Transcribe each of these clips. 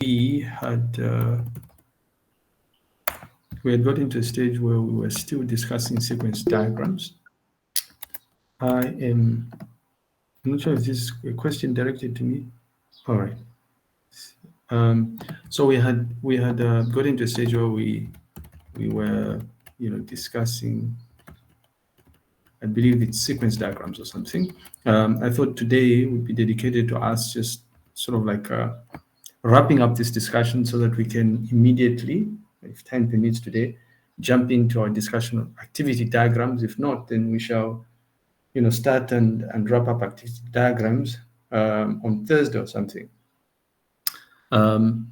we had gotten to a stage where we were still discussing sequence diagrams. I'm not sure if this is a question directed to me. All right. So we had got into a stage where we were discussing, I believe it's sequence diagrams or something. I thought today would be dedicated to us just sort of like wrapping up this discussion so that we can immediately, if time permits today, jump into our discussion of activity diagrams. If not, then we shall start and wrap up activity diagrams on Thursday or something. In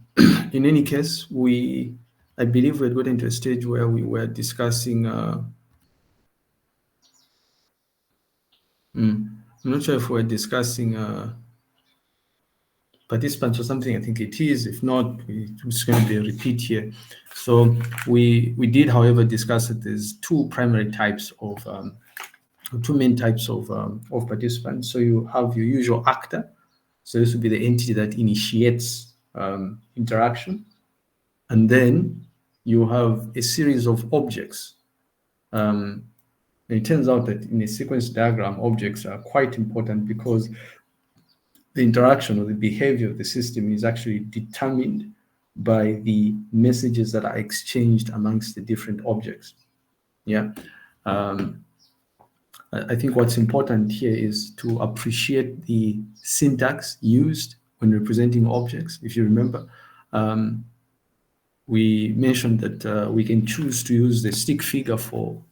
any case, I believe we had got into a stage where we were discussing I'm not sure if we're discussing participants or something. I think it is. If not, it's going to be a repeat here. So we did, however, discuss that there's two primary types of two main types of participants. So you have your usual actor. So this would be the entity that initiates interaction. And then you have a series of objects. It turns out that in a sequence diagram, objects are quite important because the interaction or the behavior of the system is actually determined by the messages that are exchanged amongst the different objects. Yeah. I think what's important here is to appreciate the syntax used when representing objects. If you remember, we mentioned that we can choose to use the stick figure for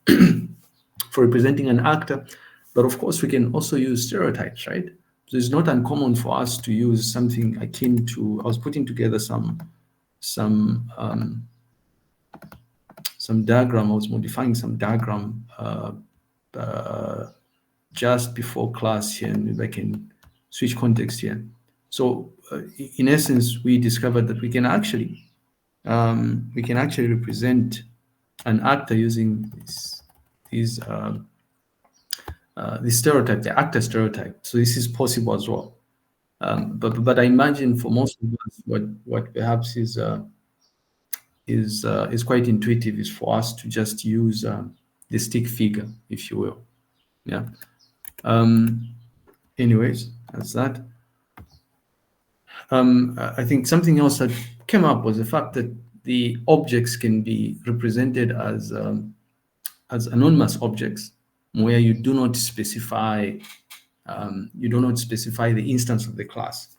for representing an actor, but of course we can also use stereotypes, right? So it's not uncommon for us to use something akin to, I was putting together some diagram, I was modifying some diagram just before class here, and maybe I can switch context here. So in essence, we discovered that we can actually represent an actor using this stereotype, the actor stereotype. So this is possible as well. But I imagine for most of us, what perhaps is quite intuitive is for us to just use the stick figure, if you will. Yeah. Anyways, that's that. I think something else that came up was the fact that the objects can be represented as anonymous objects, where you do not specify the instance of the class.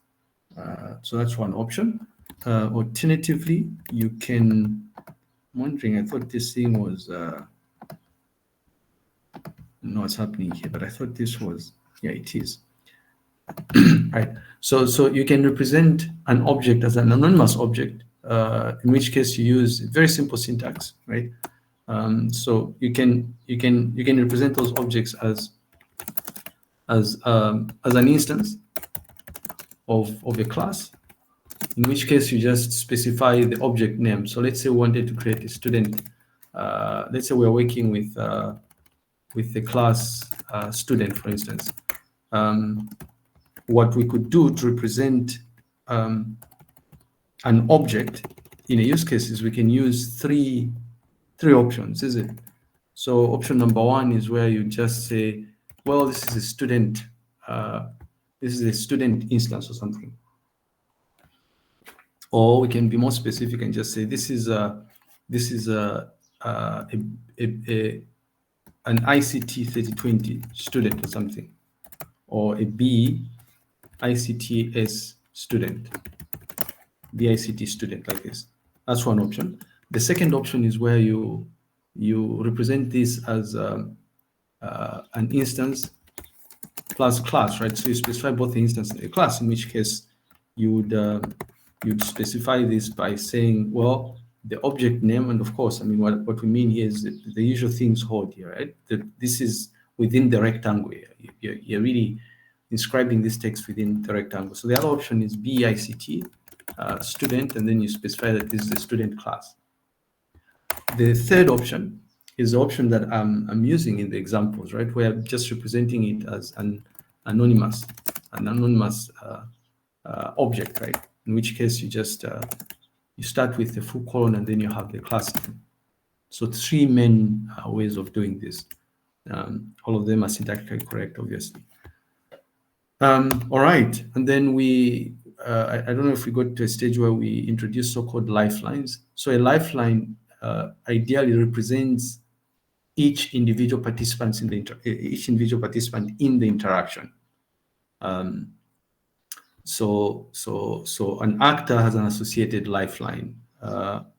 So that's one option. Alternatively, you can. I'm wondering. I thought this thing was. No, what's happening here? But I thought this was. Yeah, it is. Right. So you can represent an object as an anonymous object, in which case you use very simple syntax, right? So you can represent those objects as an instance of a class, in which case you just specify the object name. So let's say we wanted to create a student. Let's say we're working with the class student, for instance. What we could do to represent an object in a use case is we can use three options, is it? So option number one is where you just say, well, this is a student instance or something. Or we can be more specific and just say this is an ICT 3020 student or something, or a B.ICTs student, B.ICT student, like this. That's one option. The second option is where you represent this as an instance plus class, right? So you specify both the instance and the class, in which case you'd specify this by saying, well, the object name, and of course, I mean, what we mean here is the usual things hold here, right? This is within the rectangle here. You're really inscribing this text within the rectangle. So the other option is B.ICT student, and then you specify that this is the student class. The third option is the option that I'm using in the examples, right? Where I'm just representing it as an anonymous object, right? in which case you just you start with the full colon and then you have the class name. So 3 main ways of doing this. All of them are syntactically correct, obviously. All right, and then I don't know if we got to a stage where we introduce so-called lifelines. So a lifeline ideally represents each individual participant in the interaction. So an actor has an associated lifeline.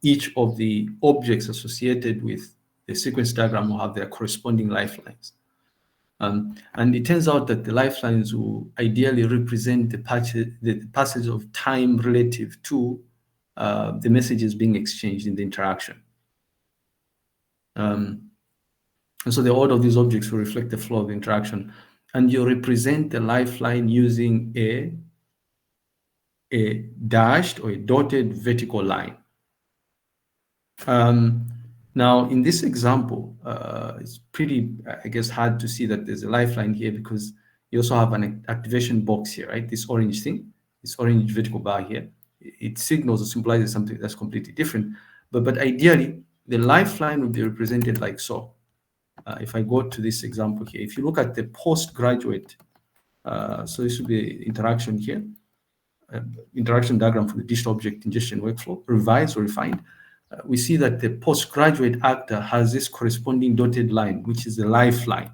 Each of the objects associated with the sequence diagram will have their corresponding lifelines. And it turns out that the lifelines will ideally represent the passage of time relative to the messages being exchanged in the interaction. And so the order of these objects will reflect the flow of the interaction. And you represent the lifeline using a dashed or a dotted vertical line. Now, in this example, it's pretty, I guess, hard to see that there's a lifeline here because you also have an activation box here, right? This orange thing, this orange vertical bar here, it signals or symbolizes something that's completely different. But ideally, the lifeline would be represented like so. If I go to this example here, if you look at the postgraduate, so this would be interaction here, interaction diagram for the digital object ingestion workflow, revised or refined. We see that the postgraduate actor has this corresponding dotted line, which is the lifeline,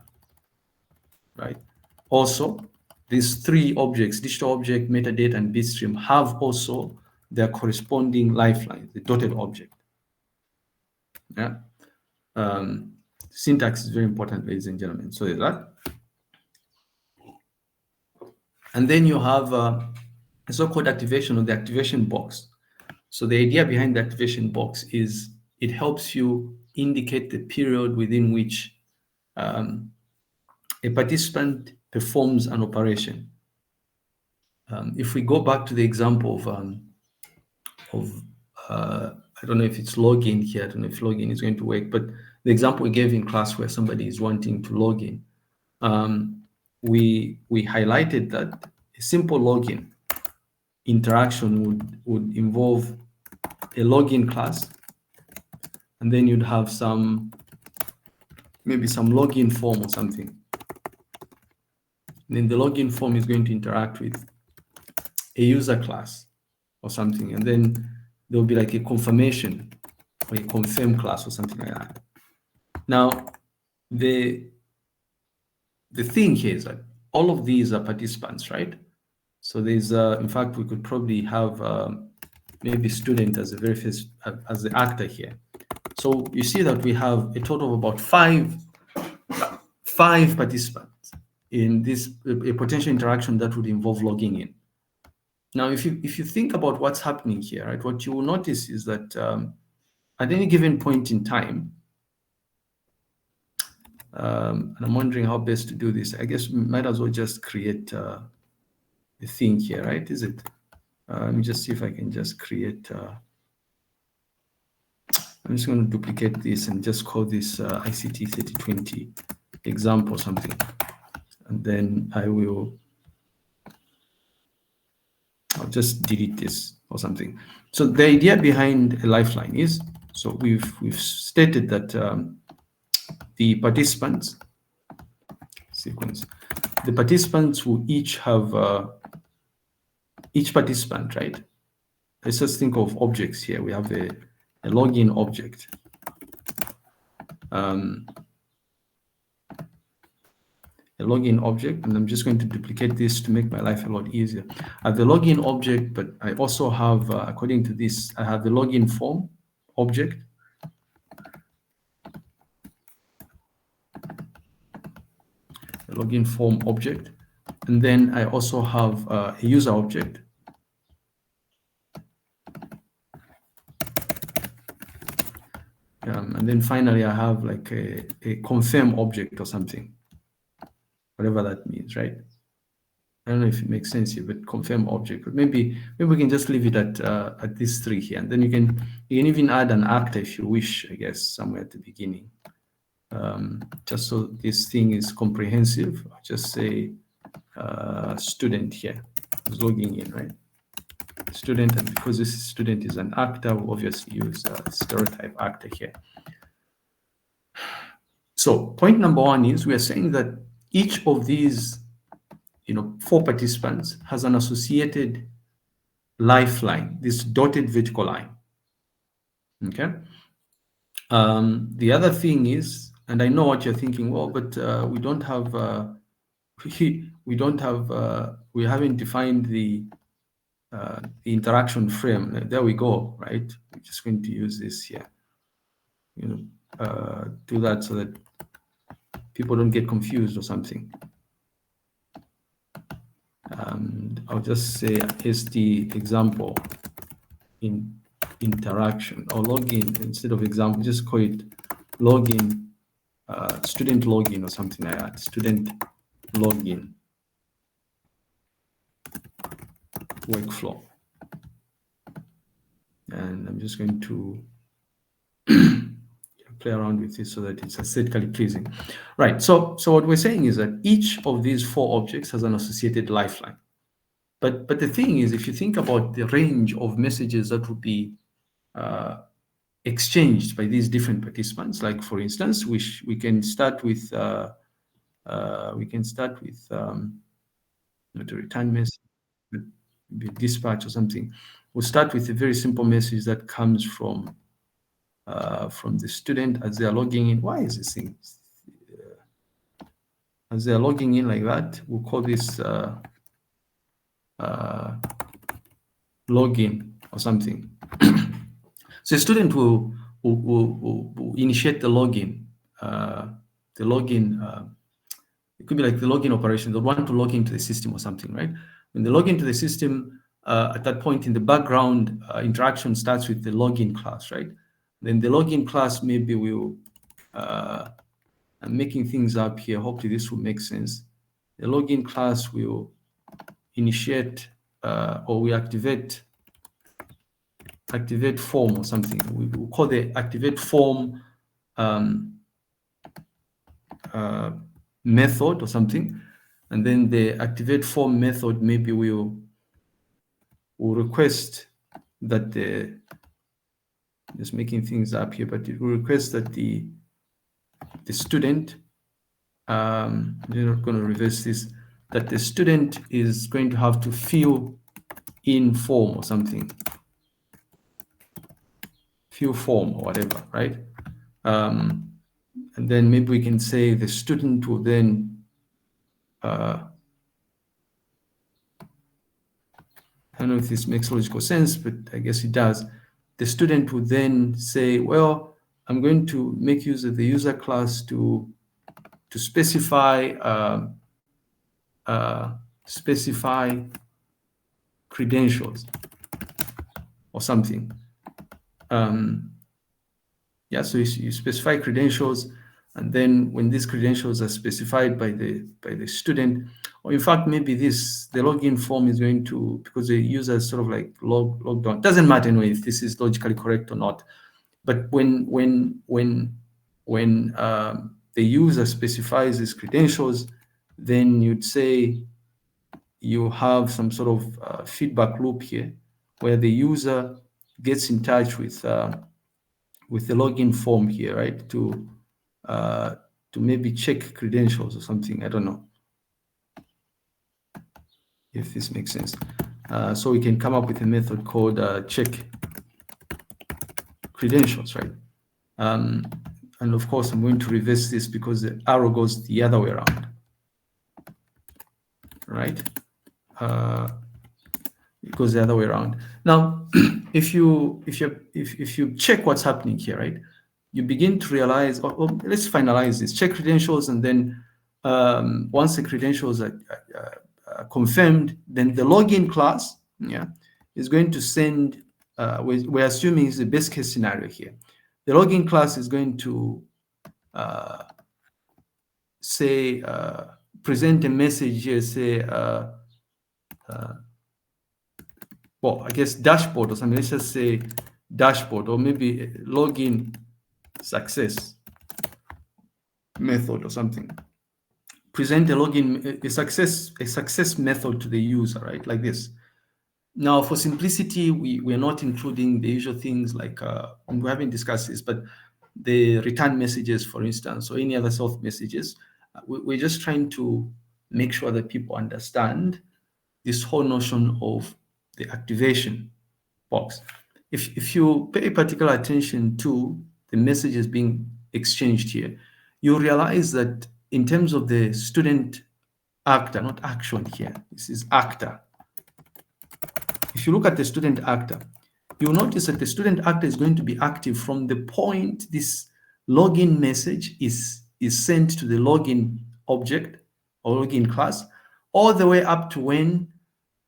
right? Also, these 3 objects, digital object, metadata, and bitstream, have also their corresponding lifeline, the dotted object. Yeah. Syntax is very important, ladies and gentlemen. So there's that. And then you have a so-called activation of the activation box. So the idea behind the activation box is it helps you indicate the period within which a participant performs an operation. If we go back to the example of I don't know if it's login here. I don't know if login is going to work, but the example we gave in class where somebody is wanting to log in, we highlighted that a simple login interaction would involve a login class, and then you'd have maybe some login form or something. And then the login form is going to interact with a user class or something, and then there'll be like a confirmation or a confirm class or something like that. Now, the thing here is that all of these are participants, right? So there's, in fact, we could probably have maybe student as the very first, as the actor here. So you see that we have a total of about five participants in this a potential interaction that would involve logging in. Now, if you think about what's happening here, right, what you will notice is that at any given point in time, and I'm wondering how best to do this. I guess we might as well just create a thing here, right? Is it? Let me just see if I can just create. I'm just going to duplicate this and just call this ICT 3020 example or something. And then I'll just delete this or something. So the idea behind a lifeline is, so we've stated that the participants sequence, the participants will each have each participant, right? Let's just think of objects here. We have a login object. A login object, and I'm just going to duplicate this to make my life a lot easier. I have the login object, but I also have, according to this, I have the login form object. The login form object. And then I also have a user object. And then finally, I have like a confirm object or something. Whatever that means, right? I don't know if it makes sense here, but confirm object. But maybe we can just leave it at these 3 here, and then you can even add an actor if you wish, I guess, somewhere at the beginning. Just so this thing is comprehensive, I'll just say student here is logging in, right? student, and because this student is an actor, we obviously use a stereotype actor here. So point number one is we are saying that each of these, 4 participants has an associated lifeline, this dotted vertical line. Okay. The other thing is, and I know what you're thinking, well, but we don't have, we haven't defined the interaction frame. There we go, right? We're just going to use this here. Do that so that people don't get confused or something. I'll just say ST example in interaction or login instead of example. Just call it login, student login or something like that. Student login workflow. And I'm just going to play around with this so that it's aesthetically pleasing. Right, so what we're saying is that each of these 4 objects has an associated lifeline. But the thing is, if you think about the range of messages that would be exchanged by these different participants, like for instance, we can start with the return message, dispatch or something. We'll start with a very simple message that comes from the student as they are logging in. Why is this thing? As they are logging in like that, we'll call this login or something. So a student will initiate the login. It could be like the login operation. They want to log into the system or something, right? When they log into the system, at that point in the background, interaction starts with the login class, right? Then the login class maybe will, I'm making things up here. Hopefully this will make sense. The login class will initiate or we activate form or something. We will call the activate form method or something. And then the activate form method maybe will request that just making things up here, but it will request that the student, I'm not going to reverse this, that the student is going to have to fill in form or something, fill form or whatever, right? And then maybe we can say the student will then, I don't know if this makes logical sense, but I guess it does. The student would then say, well, I'm going to make use of the user class to specify credentials or something. Yeah, so you specify credentials, and then when these credentials are specified by the student, or in fact maybe the login form is going to, because the user is sort of like logged on. Doesn't matter anyway if this is logically correct or not. But when the user specifies his credentials, then you'd say you have some sort of feedback loop here, where the user gets in touch with the login form here, right? To maybe check credentials or something. I don't know if this makes sense. So we can come up with a method called check credentials, right? And of course, I'm going to reverse this because the arrow goes the other way around, right? It goes the other way around. Now, if you check what's happening here, right? You begin to realize, or let's finalize this. Check credentials, and then once the credentials are confirmed, then the login class, yeah, is going to send. We're assuming it's the best case scenario here. The login class is going to say present a message here, say well, I guess dashboard or something. Let's just say dashboard, or maybe login success method or something. Present a login, a success method to the user, right? Like this. Now, for simplicity, we're not including the usual things like, we haven't discussed this, but the return messages, for instance, or any other self messages. We're just trying to make sure that people understand this whole notion of the activation box. If you pay particular attention to the messages being exchanged here, you realize that in terms of the student actor, not action here, this is actor. If you look at the student actor, you'll notice that the student actor is going to be active from the point this login message is sent to the login object or login class, all the way up to when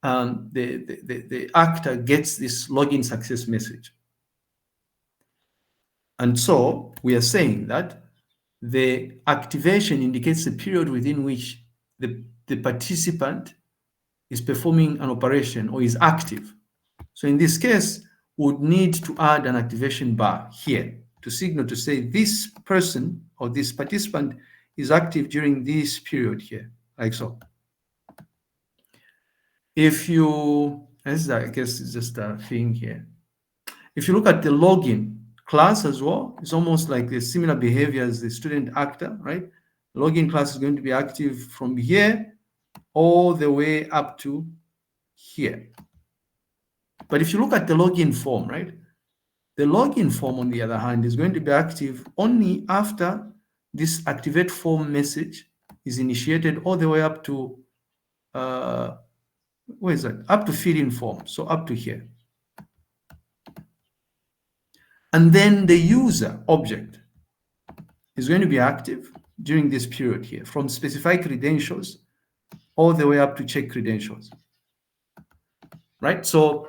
the actor gets this login success message. And so we are saying that the activation indicates the period within which the participant is performing an operation or is active. So in this case, we would need to add an activation bar here to signal to say this person or this participant is active during this period here, like so. If you, as I guess it's just a thing here. If you look at the login class as well, it's almost like the similar behavior as the student actor, right? Login class is going to be active from here all the way up to here. But if you look at the login form, right? The login form, on the other hand, is going to be active only after this activate form message is initiated all the way up to, where is that? Up to fill in form, so up to here. And then the user object is going to be active during this period here, from specify credentials all the way up to check credentials, right? So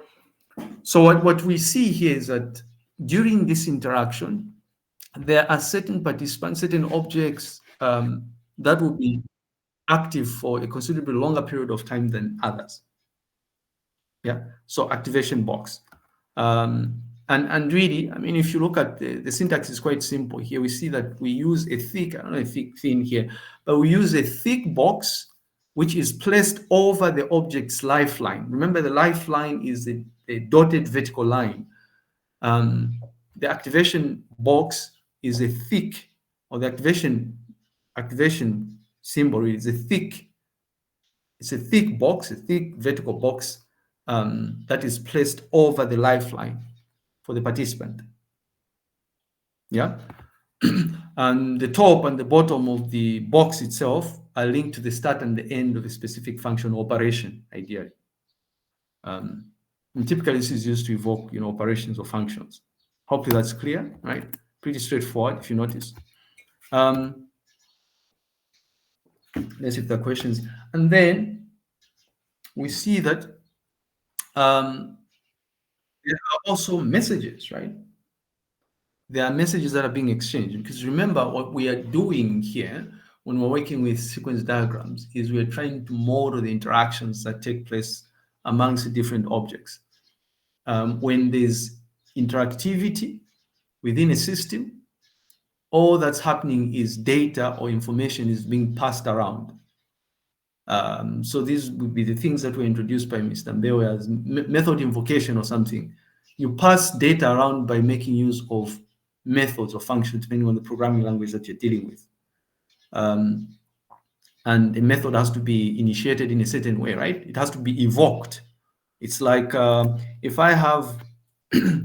what we see here is that during this interaction, there are certain participants, certain objects that will be active for a considerably longer period of time than others. Yeah, so activation box. And really, I mean, if you look at the syntax is quite simple here. We see that we use a thick, I don't know, a thick thin here, but we use a thick box which is placed over the object's lifeline. Remember, the lifeline is the dotted vertical line. The activation box is a thick, or the activation symbol is a thick. It's a thick box, a thick vertical box that is placed over the lifeline for the participant. Yeah. And the top and the bottom of the box itself are linked to the start and the end of a specific function or operation, ideally. And typically, this is used to evoke, operations or functions. Hopefully that's clear, right? Pretty straightforward, if you notice. Let's see if there are questions. And then we see that there are also messages, right? There are messages that are being exchanged, because remember what we are doing here when we're working with sequence diagrams is we're trying to model the interactions that take place amongst the different objects. When there's interactivity within a system, all that's happening is data or information is being passed around. So these would be the things that were introduced by Mr. Mbewe as method invocation or something. You pass data around by making use of methods or functions, depending on the programming language that you're dealing with. And a method has to be initiated in a certain way, right? It has to be evoked. It's like if I have a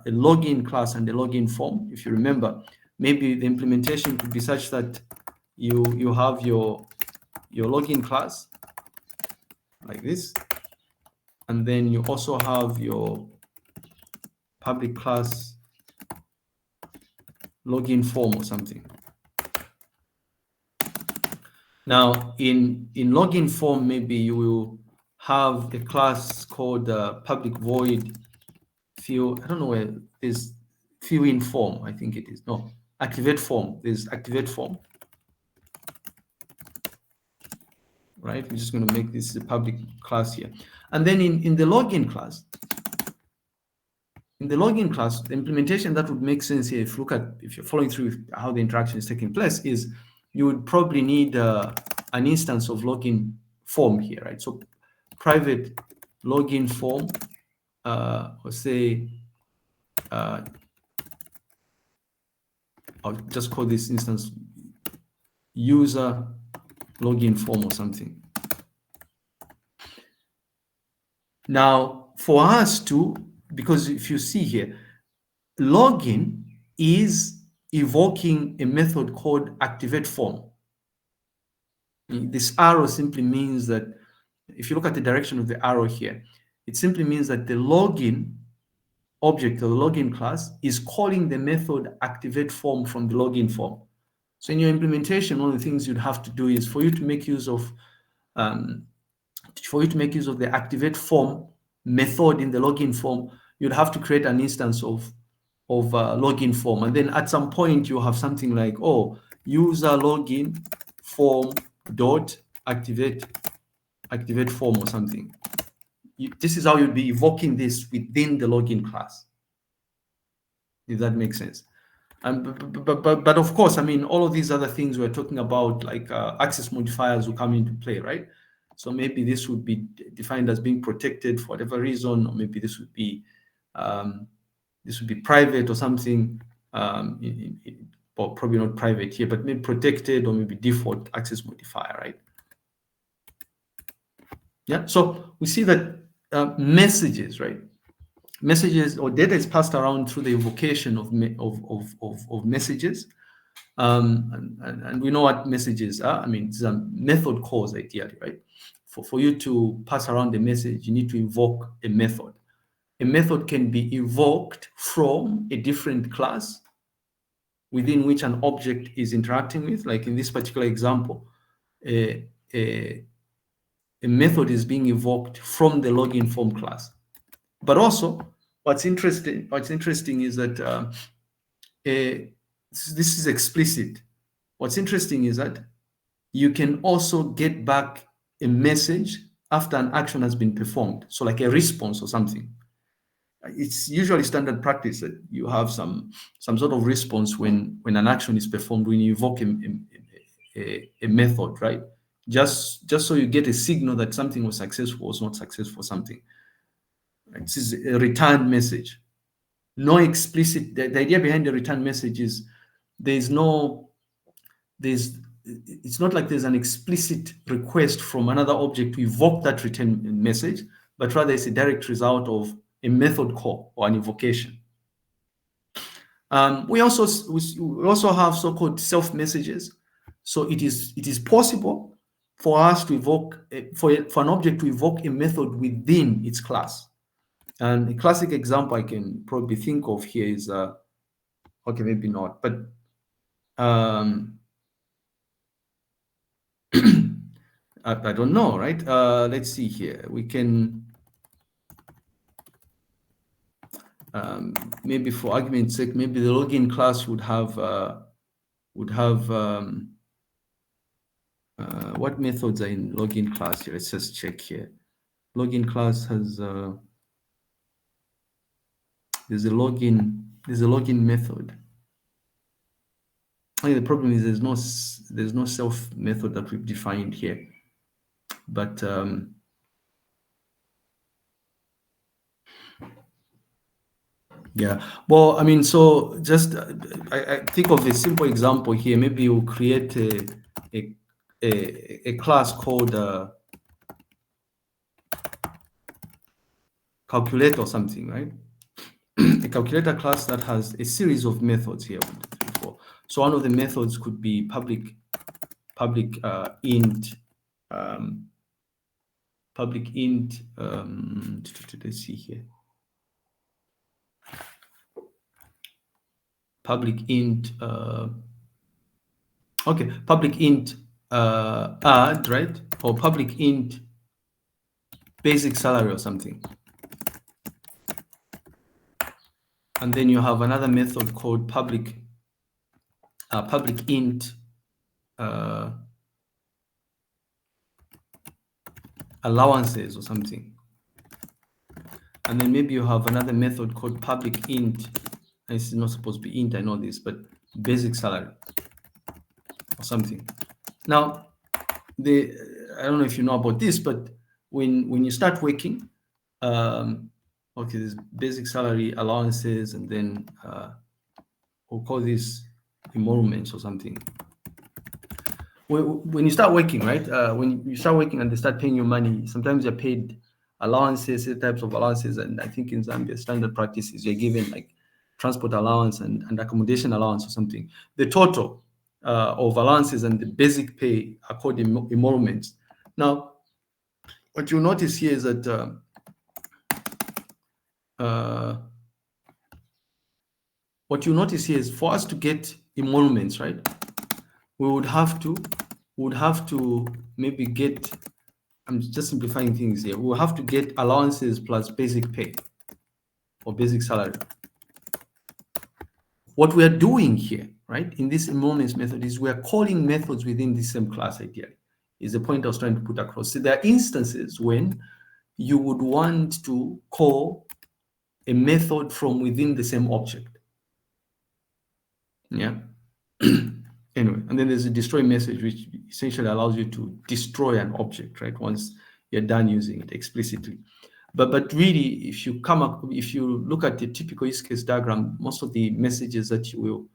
login class and a login form, if you remember, maybe the implementation could be such that you have your login class like this, and then you also have your public class login form or something. Now, in login form, maybe you will have a class called public void fill. I don't know where there's fill in form. I think it is. No, activate form. There's activate form. Right? We're just going to make this a public class here. And then in the login class, the implementation that would make sense here, if you're following through with how the interaction is taking place, is you would probably need an instance of login form here, right? So private login form, or say, I'll just call this instance user login form or something. Now, for us to, because if you see here, login is evoking a method called activate form. This arrow simply means that, if you look at the direction of the arrow here, it simply means that the login object or the login class is calling the method activate form from the login form. So in your implementation, one of the things you'd have to do is for you to make use of the activate form method in the login form, you'd have to create an instance of login form, and then at some point you have something like, oh, user login form dot activate form or something. This is how you'd be evoking this within the login class, if that makes sense. But of course, I mean, all of these other things we're talking about, like access modifiers, will come into play, right? So maybe this would be defined as being protected for whatever reason, or maybe this would be private or something. Well, probably not private here, but maybe protected, or maybe default access modifier, right? Yeah. So we see that messages, right? Messages or data is passed around through the invocation of messages, and we know what messages are. I mean, it's a method calls ideally, right? For you to pass around a message, you need to invoke a method. A method can be invoked from a different class within which an object is interacting with. Like in this particular example, a method is being invoked from the login form class. But also, what's interesting is that this is explicit. What's interesting is that you can also get back a message after an action has been performed. So like a response or something. It's usually standard practice that you have some sort of response when an action is performed, when you invoke a method, right? Just so you get a signal that something was successful or was not successful, something. This is a return message. No explicit, the idea behind the return message is it's not like there's an explicit request from another object to evoke that return message, but rather it's a direct result of a method call or an invocation. We also have so-called self messages. So it is possible for us to evoke for an object to evoke a method within its class. And a classic example I can probably think of here is okay, maybe not, but I don't know, right? Let's see here. We can maybe, for argument's sake, maybe the login class would have what methods are in login class here? Let's just check here. Login class has there's a login method. I mean, the problem is there's no self method that we've defined here, but yeah. Well, I mean, so just I think of a simple example here. Maybe you create a class called calculator or something, right? A calculator class that has a series of methods here, 1, 2, 3, 4. So one of the methods could be public int. Let's see here. Public int. Okay, public int add, right? Or public int basic salary or something. And then you have another method called public int allowances or something. And then maybe you have another method called public int. And this is not supposed to be int, I know this, but basic salary or something. Now, I don't know if you know about this, but when you start working, okay, there's basic salary, allowances, and then we'll call this emoluments or something. When you start working, right? When you start working and they start paying you money, sometimes you're paid allowances, types of allowances, and I think in Zambia standard practice is you're given like transport allowance and accommodation allowance or something. The total of allowances and the basic pay are called emoluments. Now, what you'll notice here is that what you notice here is for us to get emoluments, right? We would have to maybe get, I'm just simplifying things here. We'll have to get allowances plus basic pay or basic salary. What we are doing here, right, in this emoluments method is we are calling methods within the same class ideally, is the point I was trying to put across. So there are instances when you would want to call a method from within the same object. Yeah. Anyway, and then there's a destroy message, which essentially allows you to destroy an object, right? Once you're done using it explicitly. But really, if you look at the typical use case diagram, most of the messages that you will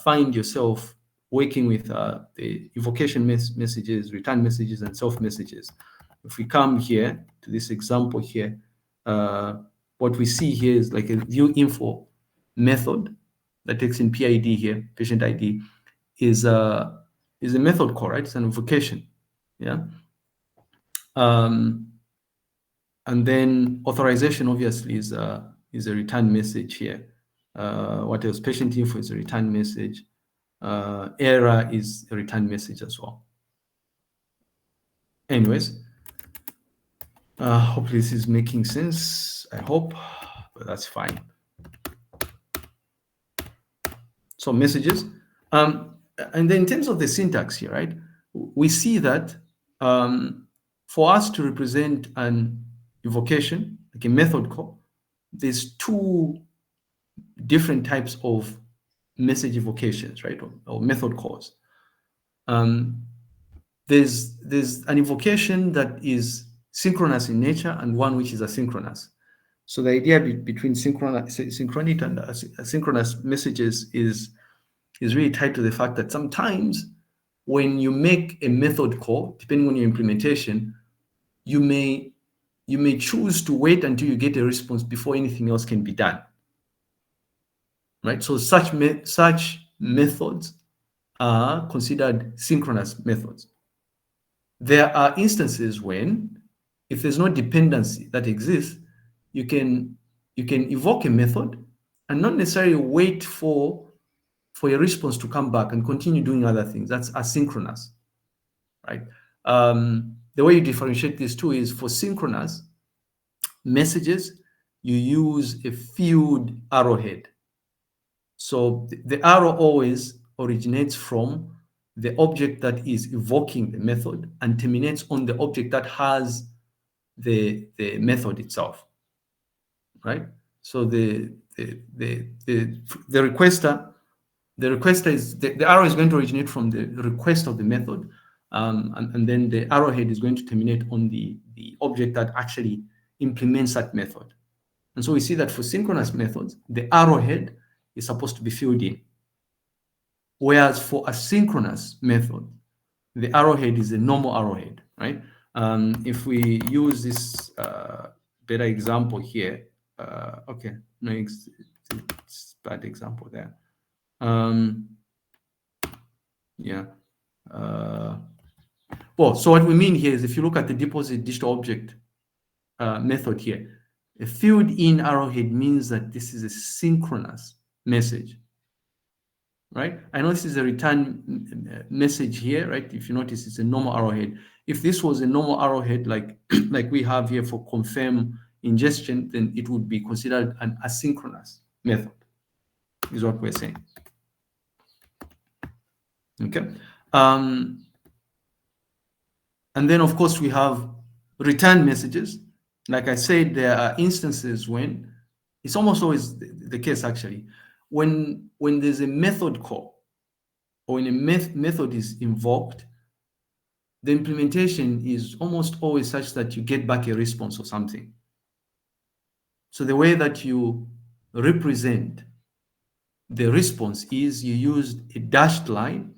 find yourself working with the invocation messages, return messages, and self messages. If we come here to this example here, what we see here is like a view info method that takes in PID here, patient ID, is a method call, right? It's an invocation, yeah. And then authorization obviously is a return message here. What else? Patient info is a return message. Error is a return message as well. Anyways, hopefully this is making sense. I hope, but that's fine. So messages. And then in terms of the syntax here, right, we see that for us to represent an invocation, like a method call, there's two different types of message invocations, right, or method calls. There's an invocation that is synchronous in nature and one which is asynchronous. So the idea between synchronous and asynchronous messages is really tied to the fact that sometimes when you make a method call, depending on your implementation, you may choose to wait until you get a response before anything else can be done. Right? So such methods are considered synchronous methods. There are instances when, if there's no dependency that exists, you can evoke a method and not necessarily wait for a response to come back and continue doing other things. That's asynchronous, right? The way you differentiate these two is for synchronous messages, you use a field arrowhead. So the arrow always originates from the object that is evoking the method and terminates on the object that has the method itself, right? So the requester is the arrow is going to originate from the request of the method, and then the arrowhead is going to terminate on the object that actually implements that method. And so we see that for synchronous methods, the arrowhead is supposed to be filled in. Whereas for asynchronous method, the arrowhead is a normal arrowhead, right? If we use this better example here, okay, no, it's bad example there. Yeah. Well, so what we mean here is if you look at the deposit digital object method here, a filled in arrowhead means that this is a synchronous message, right? I know this is a return message here, right? If you notice, it's a normal arrowhead. If this was a normal arrowhead like we have here for confirm ingestion, then it would be considered an asynchronous method, is what we're saying. Okay. And then, of course, we have return messages. Like I said, there are instances when it's almost always the case, actually, when there's a method call or when a method is invoked, the implementation is almost always such that you get back a response or something. So the way that you represent the response is you use a dashed line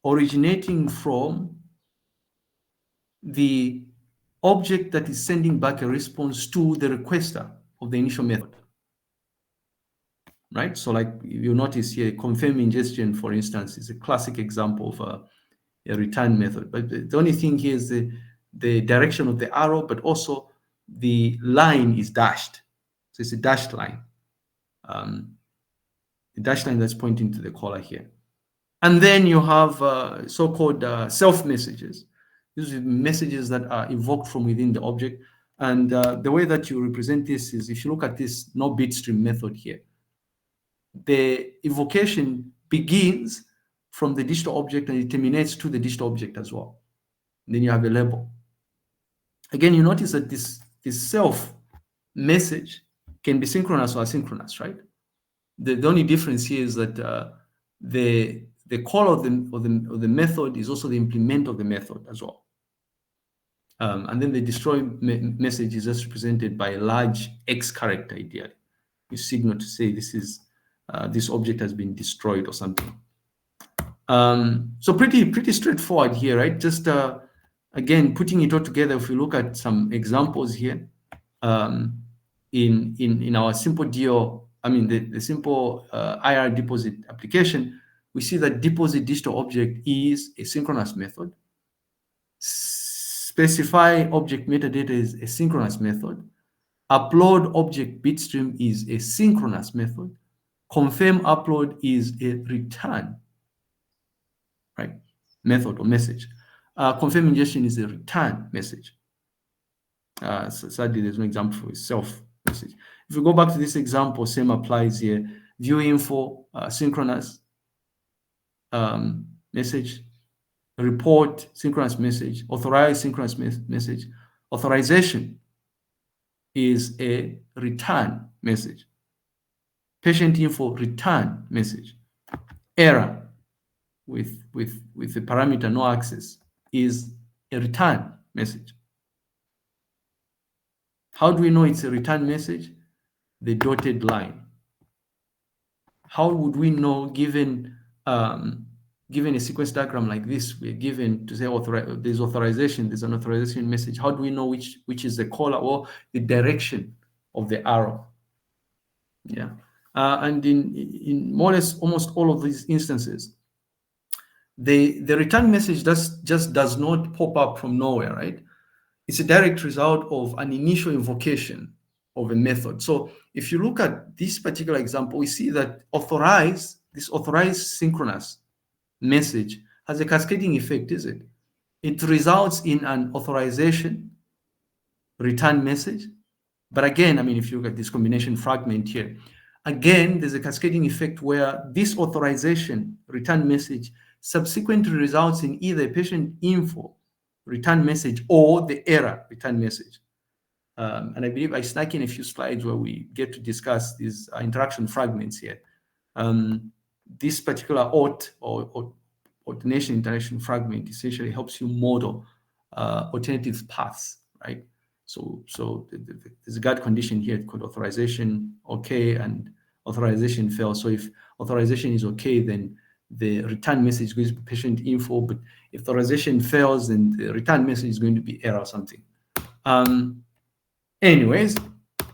originating from the object that is sending back a response to the requester of the initial method. Right? So like you notice here, confirm ingestion, for instance, is a classic example of a return method. But the only thing here is the direction of the arrow, but also the line is dashed. So it's a dashed line. The dashed line that's pointing to the caller here. And then you have so-called self messages. These are messages that are evoked from within the object. And the way that you represent this is if you look at this no bitstream method here, the evocation begins from the digital object and it terminates to the digital object as well. And then you have a label. Again, you notice that this self message can be synchronous or asynchronous, right? The only difference here is that the call of the method is also the implement of the method as well. And then the destroy message is just represented by a large X character ideally. You signal to say this object has been destroyed or something. So pretty straightforward here, right? Just again, putting it all together, if we look at some examples here, in our simple deal, I mean the simple IR deposit application, we see that deposit digital object is a synchronous method. Specify object metadata is a synchronous method. Upload object bitstream is a synchronous method. Confirm upload is a return, right, method or message. Confirm ingestion is a return message. So sadly, there's no example for a self message. If we go back to this example, same applies here. View info, synchronous message. Report, synchronous message. Authorize, synchronous message. Authorization is a return message. Patient info, return message. Error with the parameter no access is a return message. How do we know it's a return message? The dotted line. How would we know given a sequence diagram like this, we're given to say there's authorization, there's an authorization message. How do we know which is the caller or the direction of the arrow? Yeah. And in more or less almost all of these instances, the return message just does not pop up from nowhere, right? It's a direct result of an initial invocation of a method. So if you look at this particular example, we see that this authorized synchronous message has a cascading effect, is it? It results in an authorization return message. But again, I mean, if you look at this combination fragment here, again, there's a cascading effect where this authorization return message subsequently results in either a patient info return message or the error return message. And I believe I snuck in a few slides where we get to discuss these interaction fragments here. This particular alternation interaction fragment essentially helps you model alternative paths, right? So there's a guard condition here called authorization okay and authorization fail. So if authorization is okay, then the return message goes to patient info, but if authorization fails, then the return message is going to be error or something. Anyways,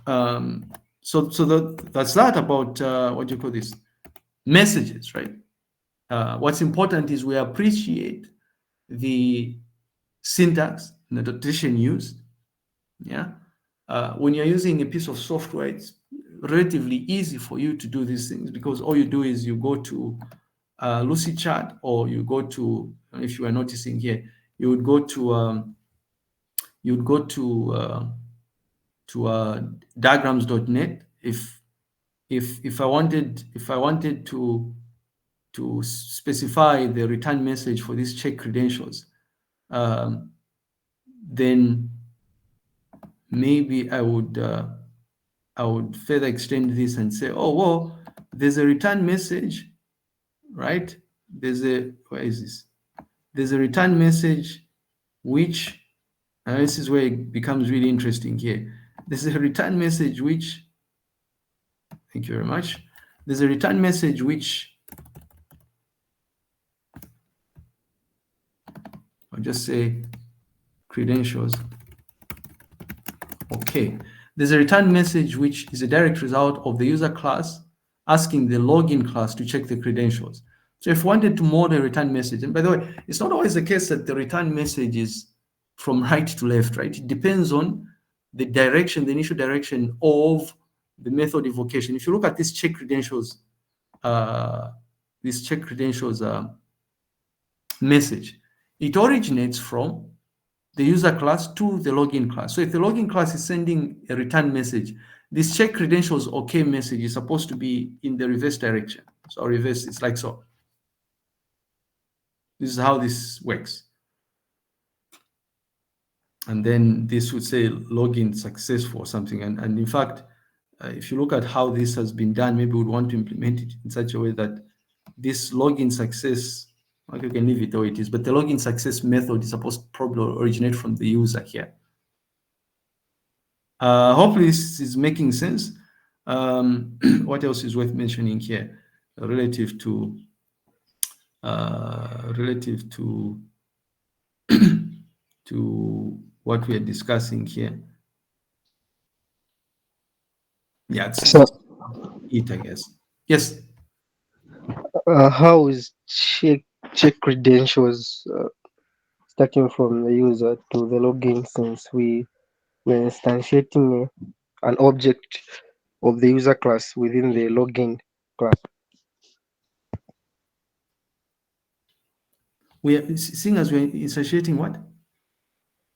that's that about what do you call this? Messages, right? What's important is we appreciate the syntax and the notation used. Yeah. When you're using a piece of software, it's relatively easy for you to do these things because all you do is you go to Lucidchart, or you go to, if you are noticing here, you would go to diagrams.net. If I wanted to specify the return message for these check credentials, then maybe I would further extend this and say, oh well, there's a return message, right? Where is this? there's a return message which, and this is where it becomes really interesting here. There's a return message which, thank you very much. There's a return message which, I'll just say credentials. Okay. There's a return message which is a direct result of the user class asking the login class to check the credentials. So if we wanted to model a return message, and by the way, it's not always the case that the return message is from right to left, right? It depends on the direction, the initial direction of the method invocation. If you look at this check credentials, message, it originates from the user class to the login class. So if the login class is sending a return message, this check credentials OK message is supposed to be in the reverse direction. So reverse, it's like so. This is how this works. And then this would say login successful or something. And in fact, if you look at how this has been done, maybe we would want to implement it in such a way that this login success, like you can leave it the way it is, but the login success method is supposed to probably originate from the user here. Hopefully this is making sense. What else is worth mentioning here relative to to what we are discussing here? Yeah, it's it, I guess. Yes. How is check credentials starting from the user to the login, since we're instantiating an object of the user class within the login class? We are seeing as we're instantiating what?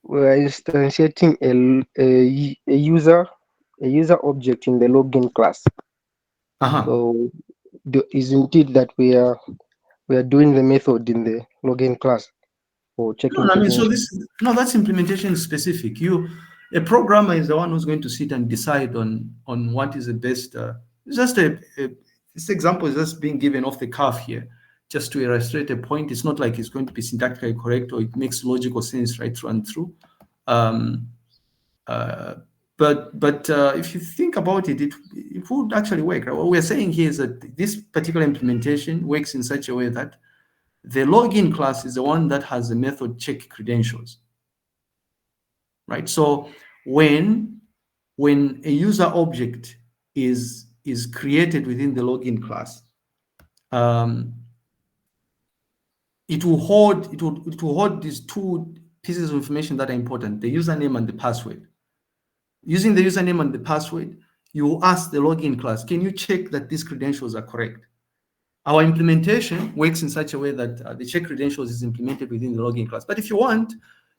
We're instantiating a user object in the login class. So isn't it that we are doing the method in the login class for checking No, I mean, so credentials? this, no, that's implementation specific. A programmer is the one who's going to sit and decide on what is the best. It's just this example is just being given off the cuff here, just to illustrate a point. It's not like it's going to be syntactically correct or it makes logical sense right through and through. But if you think about it, it would actually work. Right? What we're saying here is that this particular implementation works in such a way that the login class is the one that has the method check credentials, right? So when a user object is created within the login class, it will hold these two pieces of information that are important: the username and the password. Using the username and the password, you ask the login class, can you check that these credentials are correct? Our implementation works in such a way that the check credentials is implemented within the login class. But if you want,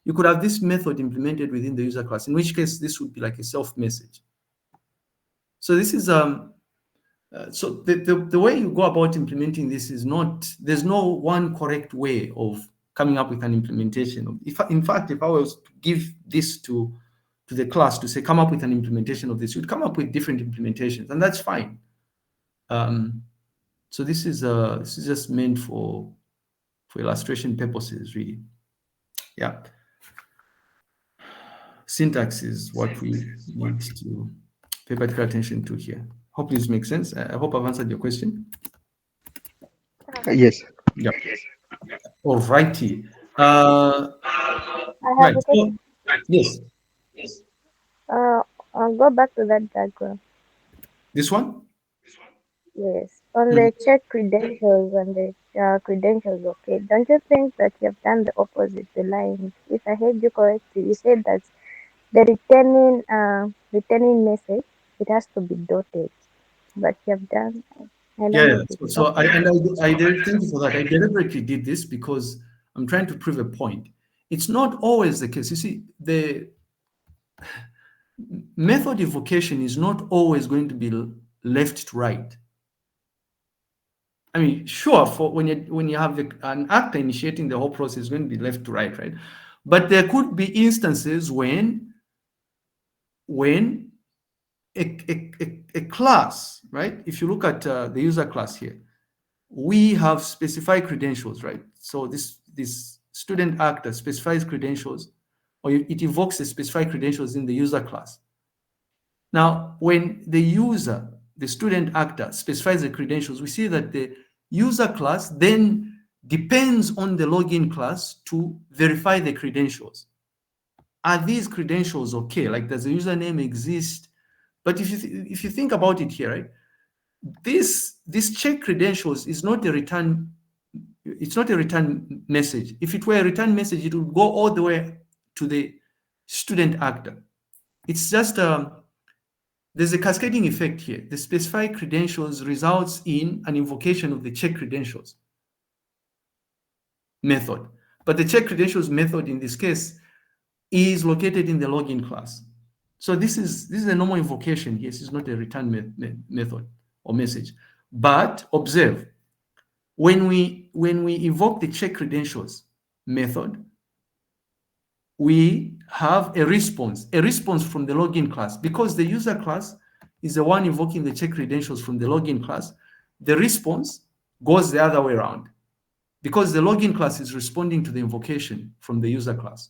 you could have this method implemented within the user class, in which case this would be like a self message. So this is so the way you go about implementing this is not, there's no one correct way of coming up with an implementation. In fact, if I was to give this to the class to say, come up with an implementation of this, you'd come up with different implementations, and that's fine. So this is just meant for illustration purposes, really. Yeah. Syntax is what we need to pay particular attention to here. Hope this makes sense. I hope I've answered your question. Yes. Yeah. All righty. I have Right. a question. Yes. I'll go back to that diagram. This one? Yes, on the check credentials and the credentials. Okay, don't you think that you have done the opposite? The line. If I heard you correctly, you said that the returning message, it has to be dotted, but you have done. I don't Yeah. know if it's So I okay. thank you for that. I deliberately did this because I'm trying to prove a point. It's not always the case. You see, the method invocation is not always going to be left to right. I mean, sure, for when you have an actor initiating the whole process, it's going to be left to right, right? But there could be instances when a class, right? If you look at the user class here, we have specified credentials, right? So this student actor specifies credentials, or it evokes the specified credentials in the user class. Now, when the user, the student actor, specifies the credentials, we see that the user class then depends on the login class to verify the credentials. Are these credentials okay? Like, does the username exist? But if you think about it here, right, this check credentials is not a return. It's not a return message. If it were a return message, it would go all the way to the student actor. It's just there's a cascading effect here. The specified credentials results in an invocation of the check credentials method. But the check credentials method in this case is located in the login class. So this is a normal invocation. Yes, it's not a return method or message. But observe, when we evoke the check credentials method, we have a response from the login class. Because the user class is the one invoking the check credentials from the login class, the response goes the other way around, because the login class is responding to the invocation from the user class.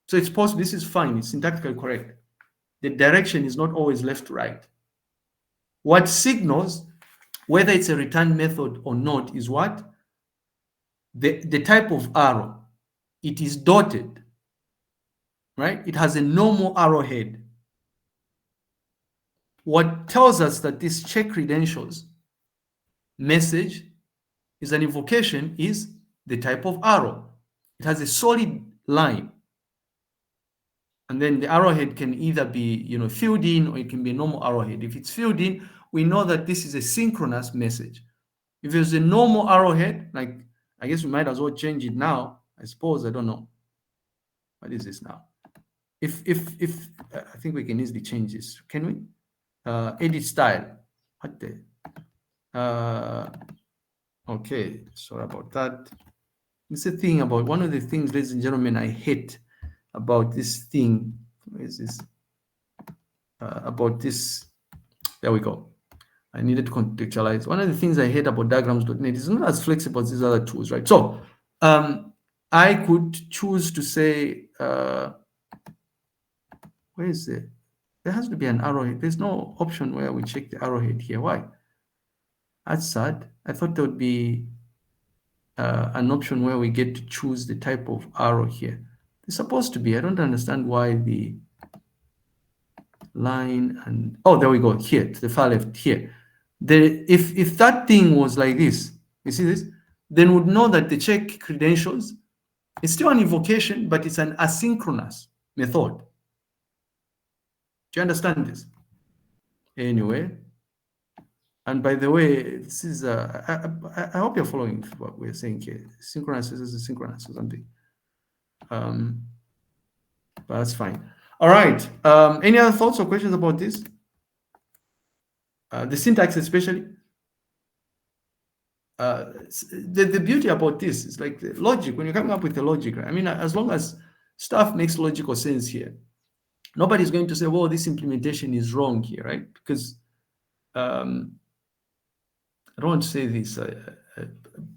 So it's possible, this is fine, it's syntactically correct. The direction is not always left to right. What signals whether it's a return method or not is what? The type of arrow. It is dotted, right? It has a normal arrowhead. What tells us that this check credentials message is an invocation is the type of arrow. It has a solid line. And then the arrowhead can either be, filled in, or it can be a normal arrowhead. If it's filled in, we know that this is a synchronous message. If it's a normal arrowhead, like, I guess we might as well change it now. I suppose, I don't know. What is this now? If I think we can easily change this. Can we? Edit style. What the? Okay, sorry about that. It's a thing about, one of the things, ladies and gentlemen, I hate about this thing. Where is this? About this. There we go. I needed to contextualize. One of the things I hate about diagrams.net is not as flexible as these other tools, right? So I could choose to say, where is it? There has to be an arrowhead. There's no option where we check the arrowhead here. Why? That's sad. I thought there would be an option where we get to choose the type of arrow here. It's supposed to be. I don't understand why the line and, oh, there we go, here to the far left here. If that thing was like this, you see this, then we'd know that the check credentials is still an invocation, but it's an asynchronous method. Do you understand this? Anyway, and by the way, this is I hope you're following what we're saying here. Synchronous is asynchronous or something. But that's fine. All right. Any other thoughts or questions about this? The syntax especially. The beauty about this is like the logic. When you're coming up with the logic, right? I mean, as long as stuff makes logical sense here, nobody's going to say, well, this implementation is wrong here, right? Because I don't want to say this,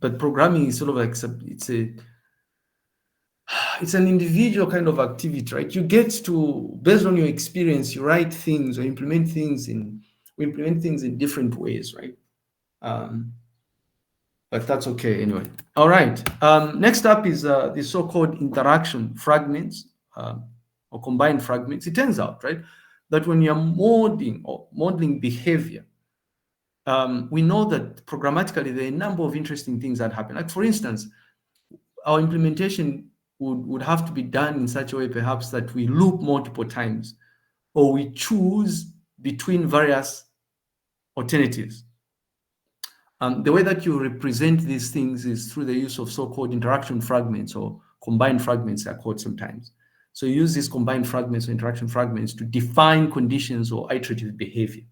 but programming is sort of like, it's an individual kind of activity, right? You get to, based on your experience, you write things or implement things in different ways, right? But that's okay anyway. All right. Next up is the so-called interaction fragments or combined fragments. It turns out, right, that when you're modeling behavior, we know that programmatically there are a number of interesting things that happen. Like, for instance, our implementation would have to be done in such a way perhaps that we loop multiple times, or we choose between various alternatives. The way that you represent these things is through the use of so-called interaction fragments, or combined fragments are called sometimes. So you use these combined fragments or interaction fragments to define conditions or iterative behavior.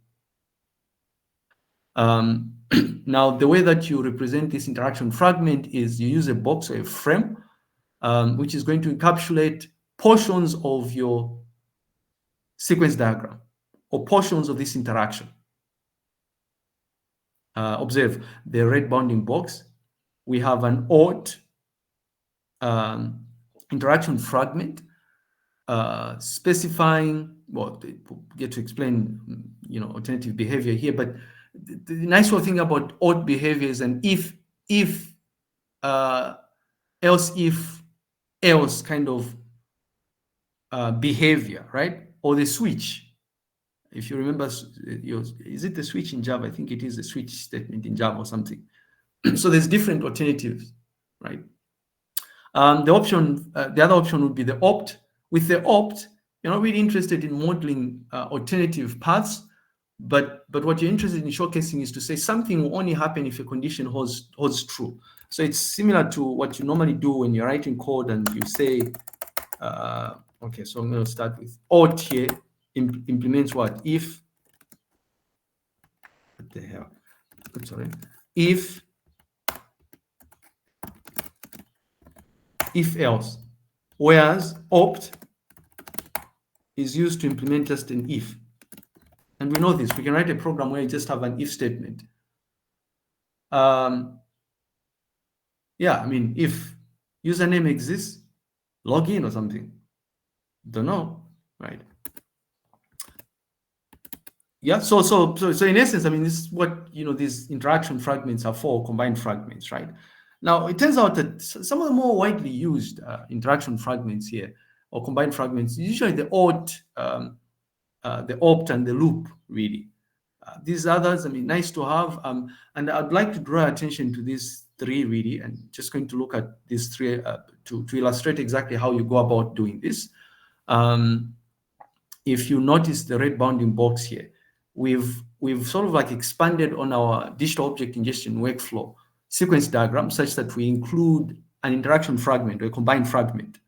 Now, the way that you represent this interaction fragment is you use a box or a frame, which is going to encapsulate portions of your sequence diagram or portions of this interaction. Observe the red bounding box. We have an odd interaction fragment, specifying, well, get to explain, alternative behavior here, but the nice thing about ought behaviors and if, else, if, else kind of behavior, right? Or the switch. If you remember, is it the switch in Java? I think it is the switch statement in Java or something. So there's different alternatives, right? The other option would be the opt. With the opt, you're not really interested in modeling alternative paths, but what you're interested in showcasing is to say something will only happen if a condition holds true. So it's similar to what you normally do when you're writing code and you say, okay, so I'm going to start with ought here, implements what? If, what the hell? Sorry. If else, whereas opt is used to implement just an if. And we know this, we can write a program where you just have an if statement. Yeah, I mean, if username exists, log in or something. Don't know, right? Yeah, so in essence, I mean, this is what, these interaction fragments are for, combined fragments, right? Now, it turns out that some of the more widely used interaction fragments here, or combined fragments, usually the ought, the opt, and the loop, really. These others, I mean, nice to have. And I'd like to draw attention to these three, really, and just going to look at these three to illustrate exactly how you go about doing this. If you notice the red bounding box here, we've sort of like expanded on our digital object ingestion workflow sequence diagram such that we include an interaction fragment or a combined fragment.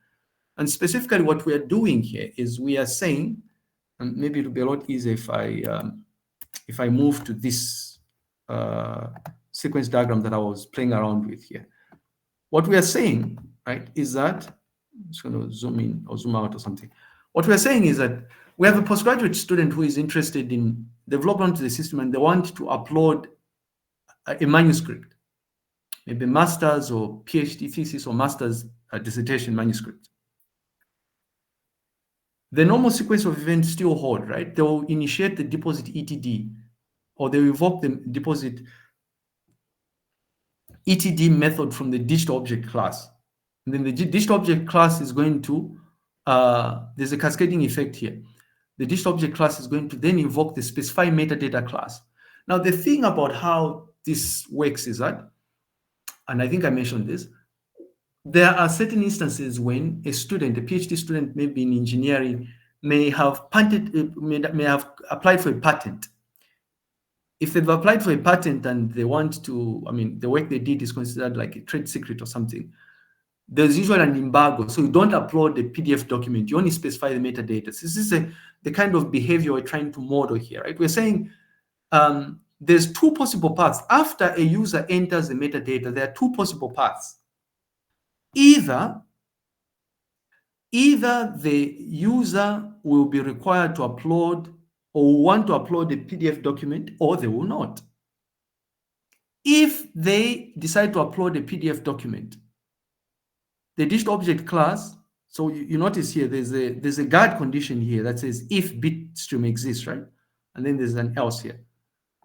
And specifically what we are doing here is we are saying, and maybe it'll be a lot easier if I move to this sequence diagram that I was playing around with here. What we are saying, right, is that, I'm just going to zoom in or zoom out or something. What we are saying is that we have a postgraduate student who is interested in development to the system and they want to upload a manuscript, maybe master's or PhD thesis or master's dissertation manuscript. The normal sequence of events still hold, right? They will initiate the deposit ETD, or they invoke the deposit ETD method from the digital object class. And then the digital object class is going to, there's a cascading effect here. The digital object class is going to then invoke the specify metadata class. Now, the thing about how this works is that, and I think I mentioned this, there are certain instances when a student, a PhD student, maybe in engineering, may have applied for a patent. If they've applied for a patent and they want to, I mean, the work they did is considered like a trade secret or something, there's usually an embargo. So you don't upload the PDF document, you only specify the metadata. So this is the kind of behavior we're trying to model here, right? We're saying there's two possible paths. After a user enters the metadata, there are two possible paths. Either the user will be required to upload or want to upload a PDF document, or they will not. If they decide to upload a PDF document, the digital object class, so you notice here there's a guard condition here that says if bitstream exists, right? And then there's an else here.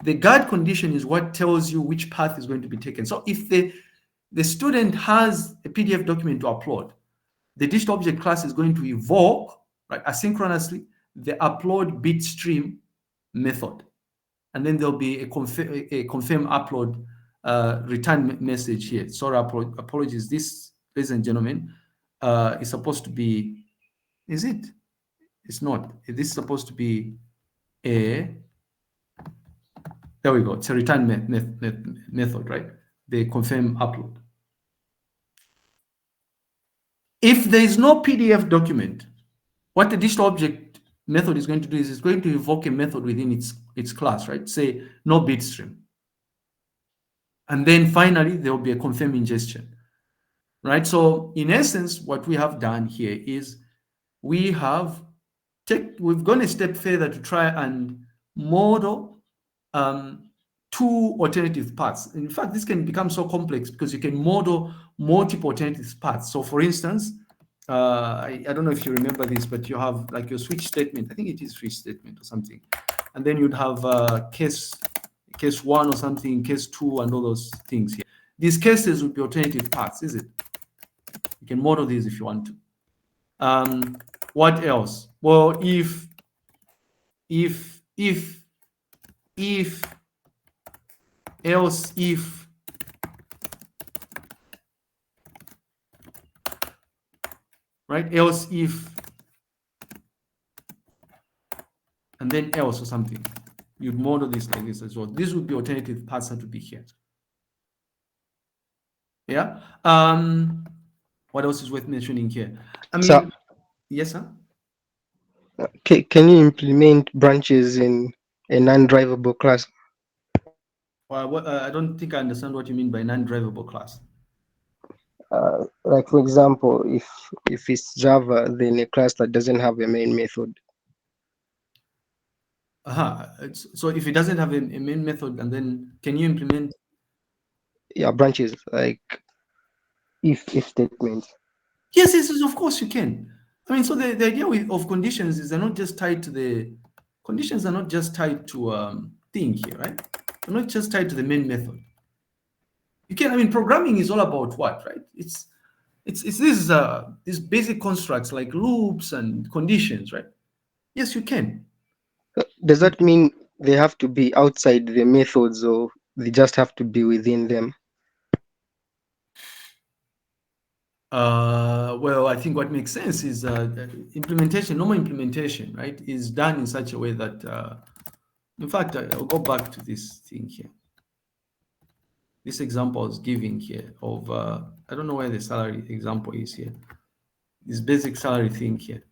The guard condition is what tells you which path is going to be taken. So if the student has a PDF document to upload, the digital object class is going to evoke, right, asynchronously, the upload bitstream method. And then there'll be a confirm upload return message here. Sorry, apologies. This, ladies and gentlemen, is supposed to be, is it? It's not. This is supposed to be a, there we go. It's a return method, right? The confirm upload. If there is no PDF document, what the digital object method is going to do is it's going to invoke a method within its class, right? Say no bitstream. And then finally, there will be a confirm ingestion, right? So in essence, what we have done here is we've gone a step further to try and model two alternative paths. In fact, this can become so complex because you can model multiple alternative paths. So for instance, I don't know if you remember this, but you have like your switch statement. I think it is switch statement or something. And then you'd have case one or something, case two, and all those things here. These cases would be alternative paths, is it? You can model these if you want to. What else? Well, if else if, right? Else if, and then else or something. You'd model this like this as well. This would be alternative paths that would be here. Yeah. What else is worth mentioning here? I mean, So, yes, sir. Can you implement branches in a non-drivable class? I don't think I understand what you mean by non-drivable class. Like for example, if it's Java, then a class that doesn't have a main method. So if it doesn't have a main method, and then can you implement? Yeah, branches like if statements. Yes, of course you can. I mean, so the idea of conditions is they're not just tied to the conditions are not just tied to thing here, right? They're not just tied to the main method. You can, I mean, programming is all about what, right? It's these basic constructs like loops and conditions, right? Yes, you can. Does that mean they have to be outside the methods, or they just have to be within them? Well, I think what makes sense is implementation, normal implementation, right, is done in such a way that, in fact, I'll go back to this thing here. This example I was giving here of, I don't know where the salary example is here. This basic salary thing here.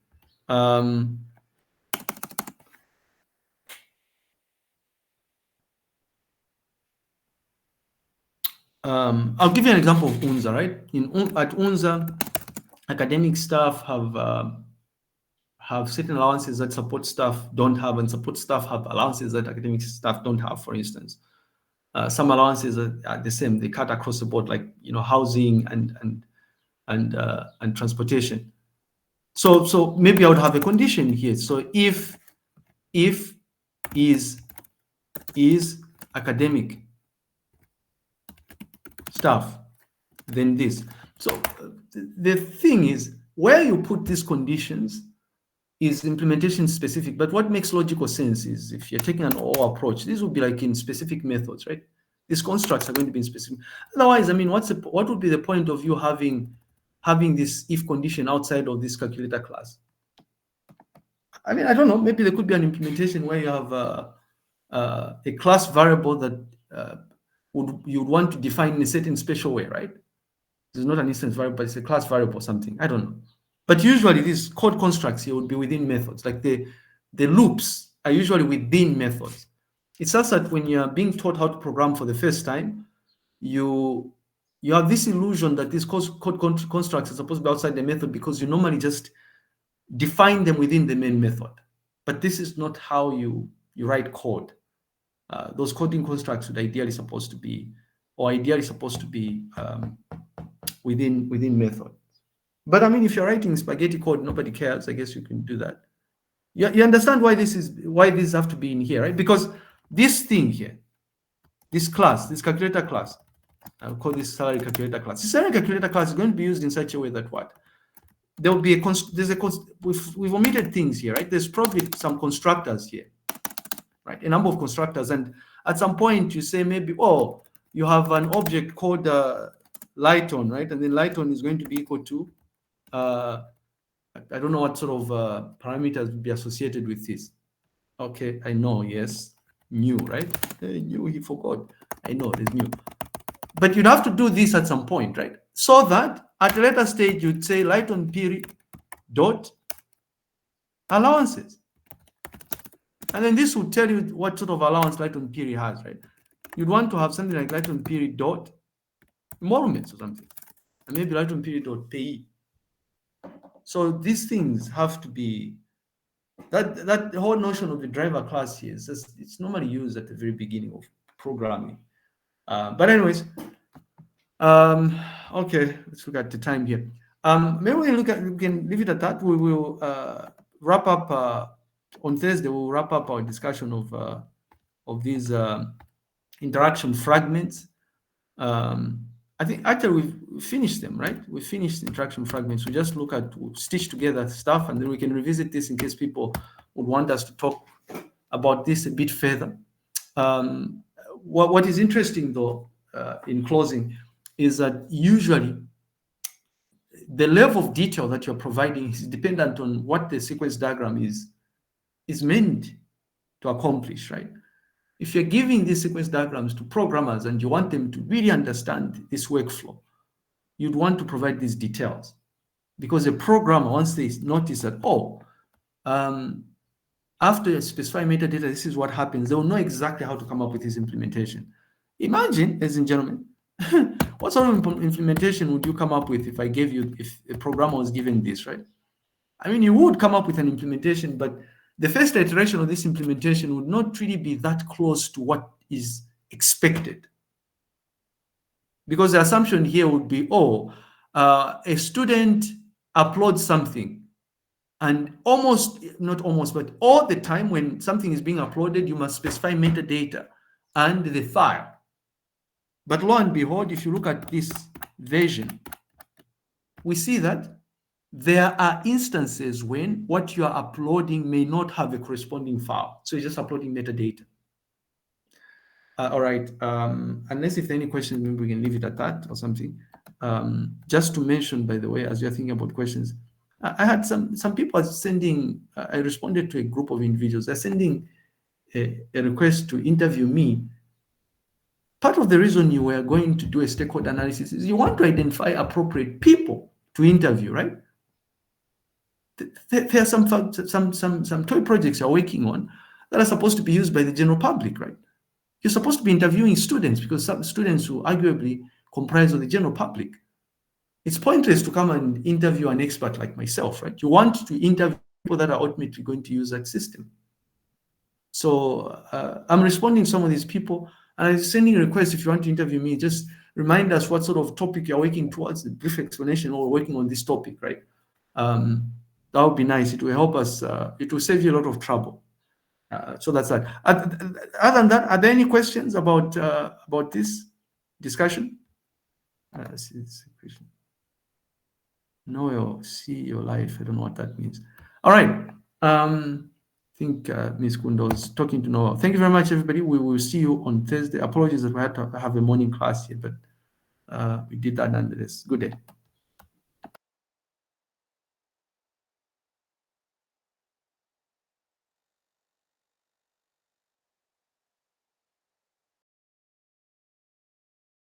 I'll give you an example of UNZA, right? At UNZA, academic staff have certain allowances that support staff don't have, and support staff have allowances that academic staff don't have, for instance. Some allowances are the same; they cut across the board, like housing and transportation. So maybe I would have a condition here. So if is academic staff, then this. So the thing is, where you put these conditions is implementation specific, but what makes logical sense is if you're taking an OR approach, this would be like in specific methods, right? These constructs are going to be in specific. Otherwise, I mean, what would be the point of you having this if condition outside of this calculator class? I mean, I don't know. Maybe there could be an implementation where you have a class variable that you'd want to define in a certain special way, right? It's not an instance variable, but it's a class variable or something. I don't know. But usually these code constructs here would be within methods. Like the loops are usually within methods. It's just that when you're being taught how to program for the first time, you have this illusion that these code constructs are supposed to be outside the method because you normally just define them within the main method. But this is not how you write code. Those coding constructs would ideally supposed to be within method. But I mean, if you're writing spaghetti code, nobody cares. I guess you can do that. You understand why these have to be in here, right? Because this thing here, this class, this calculator class, I'll call this salary calculator class. This salary calculator class is going to be used in such a way that what? There will be we've omitted things here, right? There's probably some constructors here, right? A number of constructors, and at some point you say maybe, oh, you have an object called Lighton, right? And then Lighton is going to be equal to I don't know what sort of parameters would be associated with this. Okay, I know, yes, new, right? New, he forgot. I know, there's new. But you'd have to do this at some point, right? So that at a later stage, you'd say Lighton period dot allowances. And then this would tell you what sort of allowance Lighton period has, right? You'd want to have something like Lighton period dot emoluments or something. And maybe Lighton period dot pay. So these things have to be, that whole notion of the driver class here is just, it's normally used at the very beginning of programming. But anyways, okay, let's look at the time here. Maybe we can leave it at that. We will wrap up on Thursday. We'll wrap up our discussion of these interaction fragments. I think actually we've finished them, right? We finished interaction fragments. We just look at, stitch together stuff, and then we can revisit this in case people would want us to talk about this a bit further. What is interesting though, in closing, is that usually the level of detail that you're providing is dependent on what the sequence diagram is meant to accomplish, right? If you're giving these sequence diagrams to programmers and you want them to really understand this workflow, you'd want to provide these details, because a programmer, once they notice that, oh, after you specify metadata, this is what happens, they'll know exactly how to come up with this implementation. Imagine, ladies and gentlemen, what sort of implementation would you come up with if a programmer was given this, right? I mean, you would come up with an implementation, but the first iteration of this implementation would not really be that close to what is expected. Because the assumption here would be, a student uploads something, and not almost, but all the time when something is being uploaded, you must specify metadata and the file. But lo and behold, if you look at this version, we see that there are instances when what you are uploading may not have a corresponding file. So you're just uploading metadata. All right. Unless if there are any questions, maybe we can leave it at that or something. Just to mention, by the way, as you're thinking about questions, I had some people are sending, I responded to a group of individuals. They're sending a request to interview me. Part of the reason you were going to do a stakeholder analysis is you want to identify appropriate people to interview, right? There are some toy projects you're working on that are supposed to be used by the general public, right? You're supposed to be interviewing students, because some students who arguably comprise of the general public. It's pointless to come and interview an expert like myself, right? You want to interview people that are ultimately going to use that system. So I'm responding to some of these people, and I'm sending requests. If you want to interview me, just remind us what sort of topic you're working towards, the brief explanation, or working on this topic, right? That would be nice. It will help us. It will save you a lot of trouble. So that's that. Other than that, are there any questions about this discussion? Know or see your life. I don't know what that means. All right. I think Ms. Kundo is talking to Noah. Thank you very much, everybody. We will see you on Thursday. Apologies that we had to have a morning class here, but we did that nonetheless. Good day.